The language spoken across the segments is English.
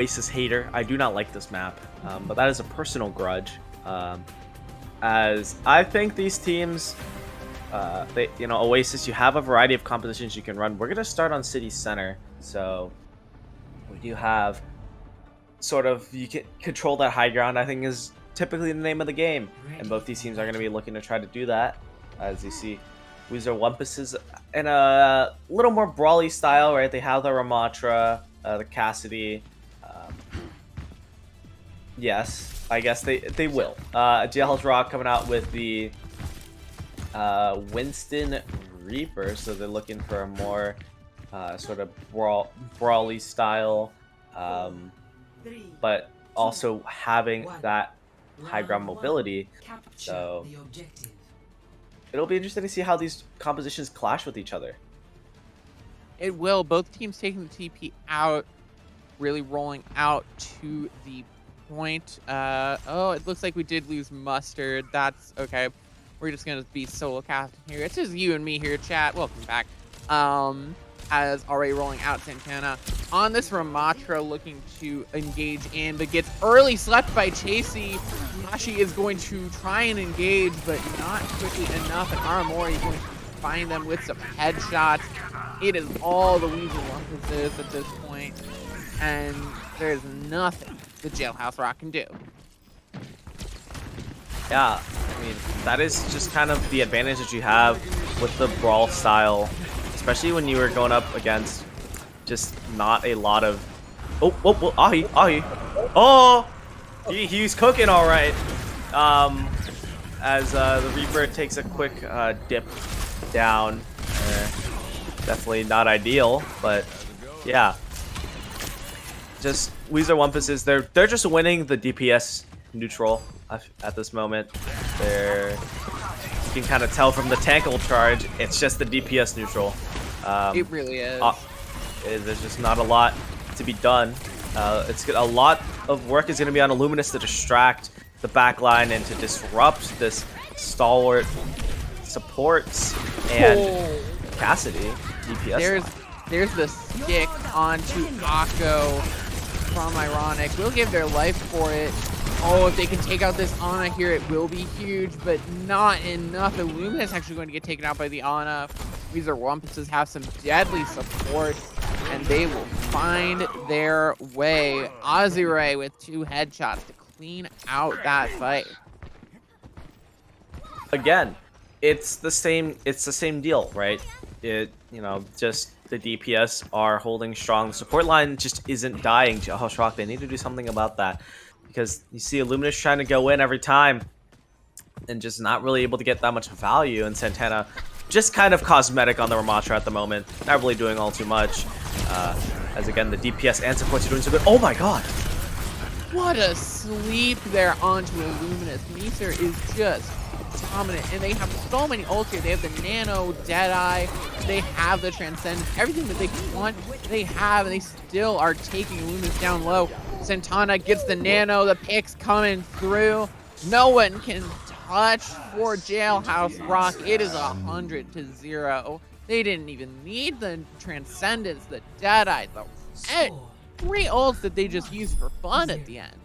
Oasis hater. I do not like this map, but that is a personal grudge. As I think these teams, Oasis, you have a variety of compositions you can run. We're gonna start on City Center, so we do have sort of you can control that high ground. I think is typically the name of the game, and both these teams are gonna be looking to try to do that. As you see, Weezer Wumpuses in a little more brawly style, right? They have the Ramatra, the Cassidy. Yes, I guess they will. Jailhouse Rock coming out with the Winston Reaper, so they're looking for a more sort of brawly style, but also having that high ground mobility. So it'll be interesting to see how these compositions clash with each other. It will. Both teams taking the TP out, really rolling out to the point. Oh, it looks like we did lose Mustard. That's okay. We're just gonna be solo captain here. It's just you and me here, chat. Welcome back. As already rolling out Santana on this Ramatra, looking to engage in, but gets early slept by Chasey. Hashi is going to try and engage, but not quickly enough, and Aramori is going to find them with some headshots. It is all the Weezer Wumpuses at this point, and there's nothing the Jailhouse Rock can do. Yeah, I mean, that is just kind of the advantage that you have with the brawl style, especially when you were going up against just not a lot of... Ahi. Oh! He's cooking all right. As the Reaper takes a quick dip down. Definitely not ideal, but yeah. Just Weezer Wumpuses, they're just winning the DPS neutral at this moment. You can kind of tell from the tackle charge, it's just the DPS neutral. It really is. There's just not a lot to be done. It's a lot of work is going to be on Illuminous to distract the backline and to disrupt this stalwart supports and Cassidy DPS. There's the stick onto Akko from Ironic. We'll give their life for it. Oh, if they can take out this Ana here, it will be huge, but not enough. Illuminous actually going to get taken out by the Ana. Weezer Wumpuses have some deadly support, and they will find their way. Azure with 2 headshots to clean out that fight. Again, it's the same deal, right? Just the DPS are holding strong. The support line just isn't dying. Jailhouse Rock, they need to do something about that. Because you see Illuminous trying to go in every time and just not really able to get that much value. And Santana just kind of cosmetic on the Ramatra at the moment. Not really doing all too much. As again, the DPS and supports are doing so good. Oh my god! What a sleep there onto Illuminous. Weezer is just dominant, and they have so many ults here. They have the Nano, Deadeye, they have the Transcendence, everything that they want, they have, and they still are taking Illuminous down low. Santana gets the Nano, the picks coming through. No one can touch for Jailhouse Rock. It is 100-0. They didn't even need the Transcendence, the Deadeye, the 3 ults that they just used for fun at the end.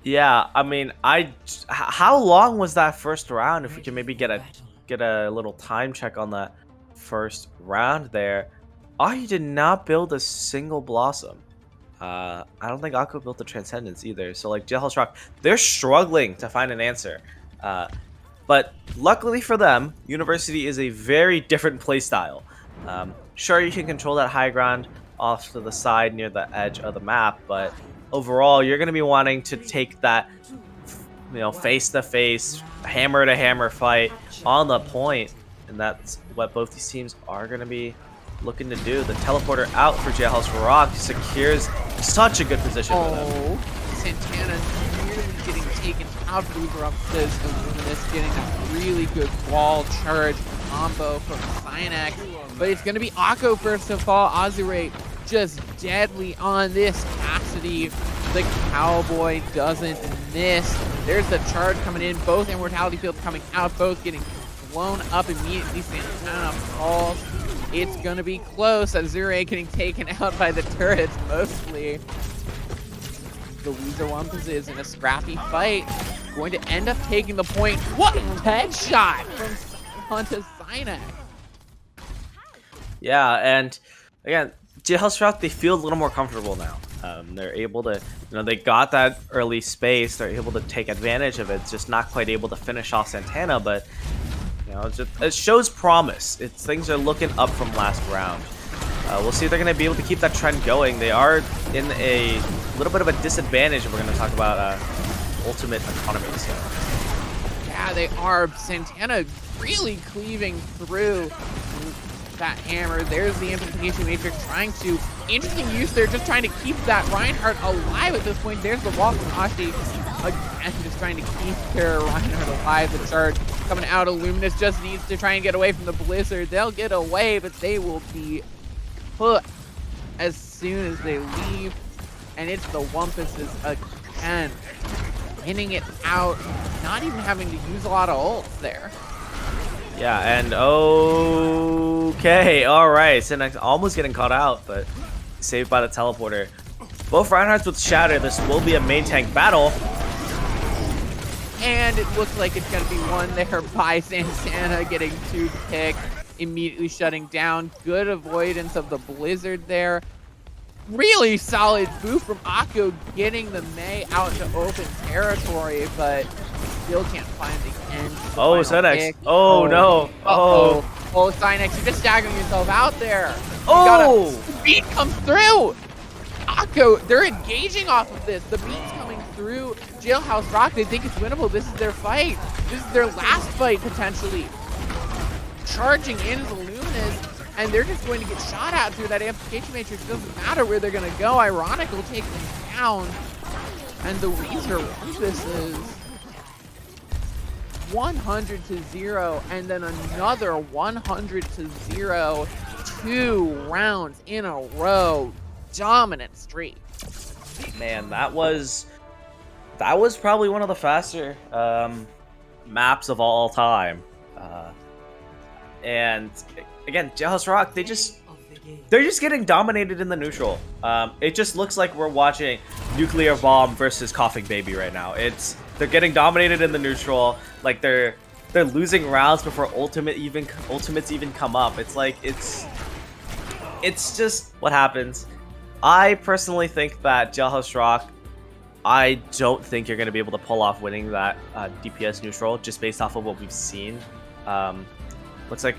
Yeah, I mean, how long was that first round? If we can maybe get a little time check on that first round there. Ahi did not build a single Blossom. I don't think Akko built the Transcendence either. So like Jailhouse Rock, they're struggling to find an answer. But luckily for them, University is a very different playstyle. Sure, you can control that high ground off to the side near the edge of the map, but overall, you're going to be wanting to take that, face-to-face, hammer-to-hammer fight on the point, and that's what both these teams are going to be looking to do. The teleporter out for Jailhouse Rock secures such a good position for them. Santana nearly getting taken out of Weezer Wumpuses. Illuminous getting a really good wall charge combo from Cynex, but it's going to be Akko first to fall. Azure just deadly on this Cassidy. The Cowboy doesn't miss. There's the charge coming in. Both Immortality Fields coming out. Both getting blown up immediately. Santana falls. It's going to be close. Azure getting taken out by the turrets mostly. The Weezer Wumpuses in a scrappy fight. Going to end up taking the point. What a headshot from onto Synex. Yeah, and again, Jailhouse Rock, they feel a little more comfortable now. They're able to, they got that early space. They're able to take advantage of it. It's just not quite able to finish off Santana, but it shows promise. Things are looking up from last round. We'll see if they're going to be able to keep that trend going. They are in a little bit of a disadvantage if we're going to talk about ultimate economy. So. Yeah, they are. Santana really cleaving through that hammer. There's the amplification matrix trying to, interesting use there, just trying to keep that Reinhardt alive at this point. There's the wall from Ashi. Again, just trying to keep their Reinhardt alive. The charge coming out of Luminous just needs to try and get away from the Blizzard. They'll get away, but they will be put as soon as they leave. And it's the Wumpuses again, hitting it out, not even having to use a lot of ults there. Yeah, and okay, all right. Synex almost getting caught out, but saved by the teleporter. Both Reinhardts with Shatter. This will be a main tank battle. And it looks like it's going to be one there by Santana, getting 2 pick, immediately shutting down. Good avoidance of the Blizzard there. Really solid boost from Akko, getting the Mei out to open territory, but still can't find the end. Oh, Synex. Oh, no. Oh, Synex, you're just staggering yourself out there. Oh! The beat comes through. Akko, they're engaging off of this. The beat's coming through Jailhouse Rock. They think it's winnable. This is their fight. This is their last fight, potentially. Charging in as a Luminous, and they're just going to get shot at through that amplification matrix. It doesn't matter where they're going to go. Ironic will take them down. And the Weezer Wumpuses 100-0, and then another 100-0. 2 rounds in a row. Dominant streak. Man, that was probably one of the faster maps of all time. And again, Jailhouse Rock, they're just getting dominated in the neutral. It just looks like we're watching Nuclear Bomb versus Coughing Baby right now. They're getting dominated in the neutral. Like they're losing rounds before ultimates even come up. It's like it's just what happens. I personally think that Jailhouse Rock, I don't think you're going to be able to pull off winning that DPS neutral just based off of what we've seen. Looks like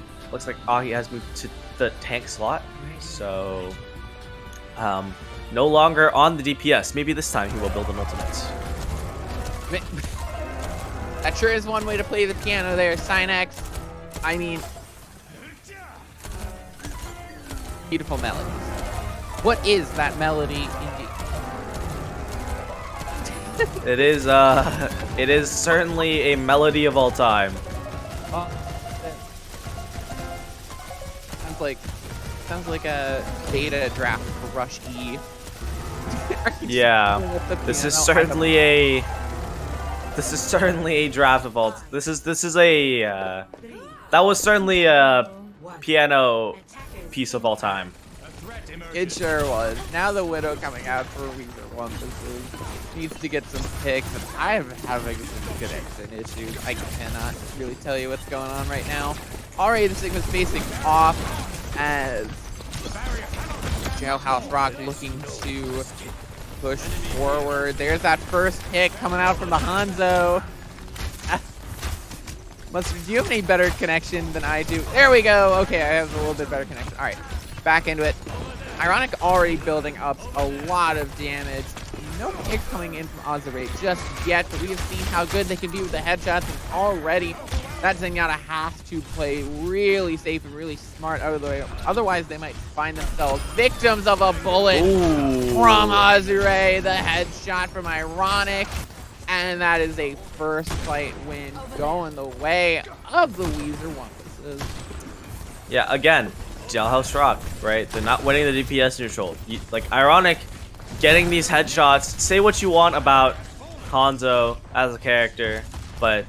Ahi has moved to the tank slot, so no longer on the DPS. Maybe this time he will build an ultimate. That sure is one way to play the piano there, Synex. I mean, beautiful melody. What is that melody indeed? It is certainly a melody of all time. Sounds like a beta draft for Rush E. Yeah, this is certainly a draft of all. This is a that was certainly a piano piece of all time. It sure was. Now the Widow coming out for Weezer Wumpuses needs to get some picks, and I'm having some connection issues. I cannot really tell you what's going on right now. Already the Sigma's facing off as Jailhouse Rock looking to push forward. There's that first pick coming out from the Hanzo. Mustard, do you have any better connection than I do? There we go. Okay, I have a little bit better connection. All right, back into it. Ironic already building up a lot of damage. No pick coming in from Azure just yet, but we have seen how good they can be with the headshots, and already that Zenyatta has to play really safe and really smart out of the way. Otherwise, they might find themselves victims of a bullet from Azure. The headshot from Ironic, and that is a first fight win going the way of the Weezer Wumpuses. Yeah, again, Jailhouse Rock, right? They're not winning the DPS neutral. Like, Ironic getting these headshots. Say what you want about Hanzo as a character, but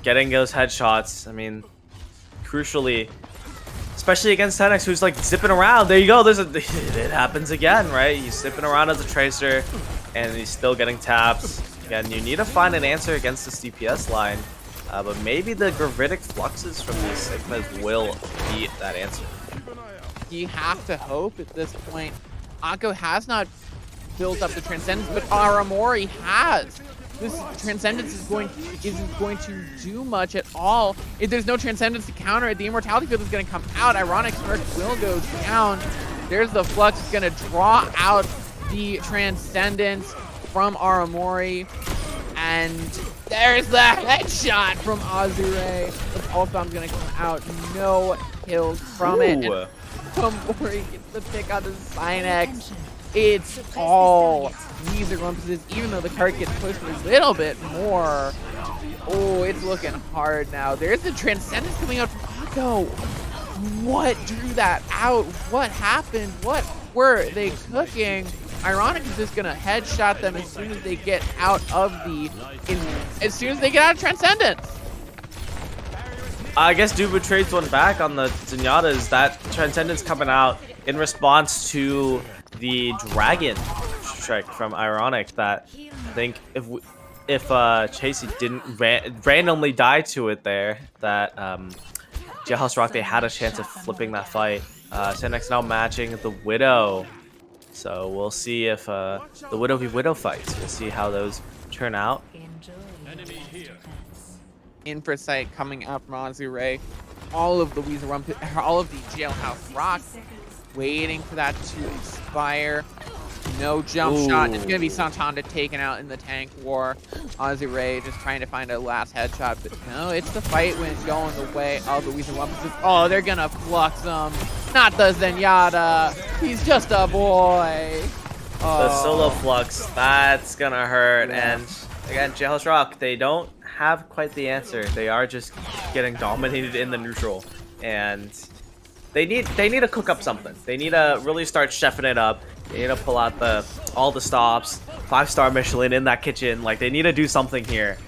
getting those headshots, I mean, crucially, especially against Synex, who's like zipping around. There you go. It happens again, right? He's zipping around as a tracer. and he's still getting taps. Again, you need to find an answer against this DPS line, but maybe the gravitic fluxes from these Sigmas will be that answer. You have to hope at this point. Akko has not built up the Transcendence, but Aramori has. This Transcendence isn't going to do much at all. If there's no Transcendence to counter it, the Immortality Field is going to come out. Ironic Smirk will go down. There's the Flux. It's going to draw out the Transcendence from Aramori. And there's the headshot from Azure. The Pulse Bomb's going to come out. No kills from it. Aramori gets the pick on the Synex. It's all Weezer Wumpuses, even though the cart gets pushed a little bit more. Oh, it's looking hard now. There's the Transcendence coming out from Akko. What drew that out? What happened? What were they cooking? Ironic is just gonna headshot them as soon as they get out of Transcendence. I guess Dubu trades one back on the Zenyatta's. That Transcendence coming out in response to the Dragon Strike from Ironic that I think if Chasey didn't randomly die to it there, that Jailhouse Rock, they had a chance of flipping that fight. Synex now matching the Widow. So we'll see if the Widow v Widow fights. We'll see how those turn out. Infrasight coming out from Azure. All of the Weezer Wumpuses, all of the Jailhouse Rock waiting for that to expire. No jump shot. It's going to be Santander taken out in the tank war. Azure just trying to find a last headshot. But no, it's the fight when it's going the way of the Weezer Wumpuses. Oh, they're going to flux him. Not the Zenyatta. He's just a boy. Oh. The solo flux, that's going to hurt. And again, Jailhouse Rock, they don't have quite the answer. They are just getting dominated in the neutral. And they need to cook up something. They need to really start chefing it up. They need to pull out all the stops, 5-star Michelin in that kitchen. Like, they need to do something here.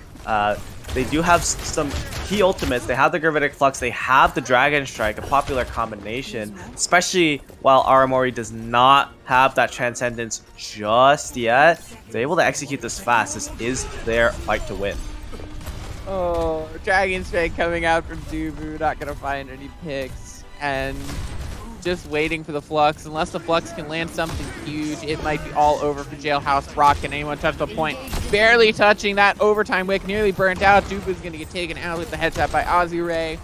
They do have some key ultimates. They have the Gravitic Flux. They have the Dragon Strike, a popular combination, especially while Aramori does not have that Transcendence just yet. They're able to execute this fast. This is their fight to win. Oh, Dragon Strike coming out from Dubu. Not going to find any picks. And just waiting for the Flux. Unless the Flux can land something huge, it might be all over for Jailhouse Rock. Can anyone touch the point? Barely touching that overtime wick. Nearly burnt out. Dubu's going to get taken out with the headshot by Azure.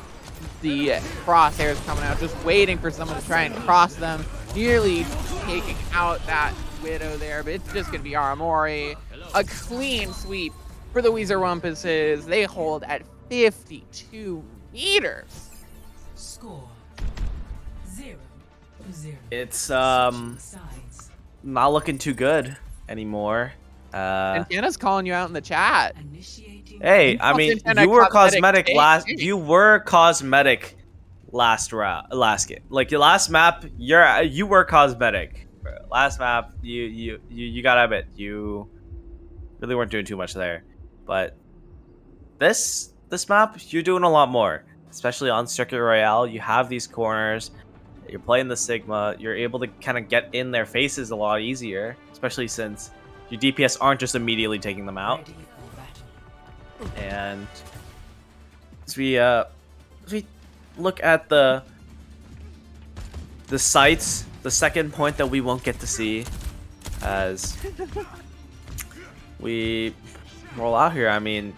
The crosshairs coming out. Just waiting for someone to try and cross them. Nearly taking out that Widow there. But it's just going to be Aramori. A clean sweep for the Weezer Wumpuses. They hold at 52 meters. Score 0-0. It's not looking too good anymore. And Anna's calling you out in the chat. Hey, I mean, you were cosmetic last. You were cosmetic last game. Like your last map, you were cosmetic. Bro. Last map, you gotta admit, you really weren't doing too much there. But this map, you're doing a lot more. Especially on Circuit Royale, you have these corners. You're playing the Sigma. You're able to kind of get in their faces a lot easier, especially since your DPS aren't just immediately taking them out. And as we look at the sites, the second point that we won't get to see as we roll out here, I mean,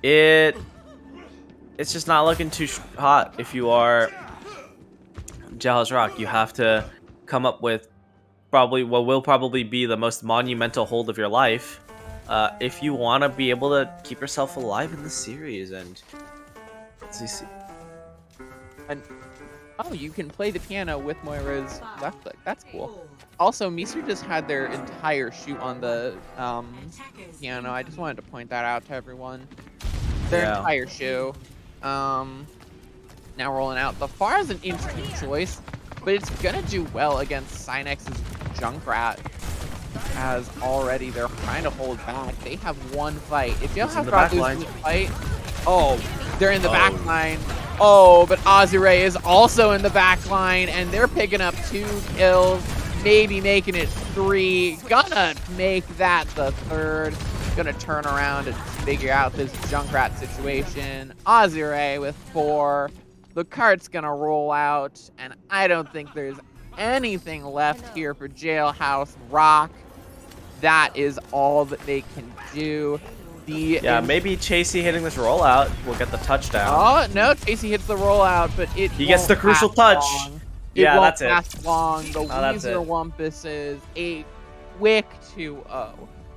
it's just not looking too hot if you are Jailhouse Rock. You have to come up with probably what will probably be the most monumental hold of your life if you want to be able to keep yourself alive in the series. And let's see. And oh, you can play the piano with Moira's left click. That's cool. Also, Miser just had their entire shoot on the piano. I just wanted to point that out to everyone. Their entire shoe. Now rolling out. The Pharah is an interesting choice, but it's gonna do well against Synex's Junkrat, as already they're trying to hold back. They have one fight. If Jailhouse Rock loses the fight, oh, they're in the back line. Oh, but Azure is also in the back line, and they're picking up 2 kills. maybe making it 3. Gonna make that the 3rd. Gonna turn around and figure out this Junkrat situation. Azure with 4. The cart's gonna roll out, and I don't think there's anything left here for Jailhouse Rock. That is all that they can do. Yeah, maybe Chasey hitting this rollout will get the touchdown. Oh, no, Chasey hits the rollout, but he gets the crucial touch. Long. Yeah, won't that's it. last long. The that's Weezer it. Wumpuses, a quick 2-0.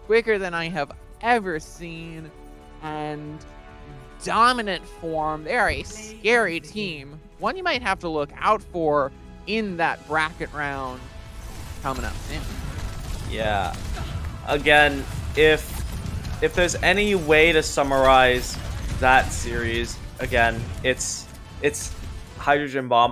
Quicker than I have ever seen, and dominant form. They are a scary team. One you might have to look out for in that bracket round coming up soon. Yeah. Again, if there's any way to summarize that series, again, it's Hydrogen Bomb.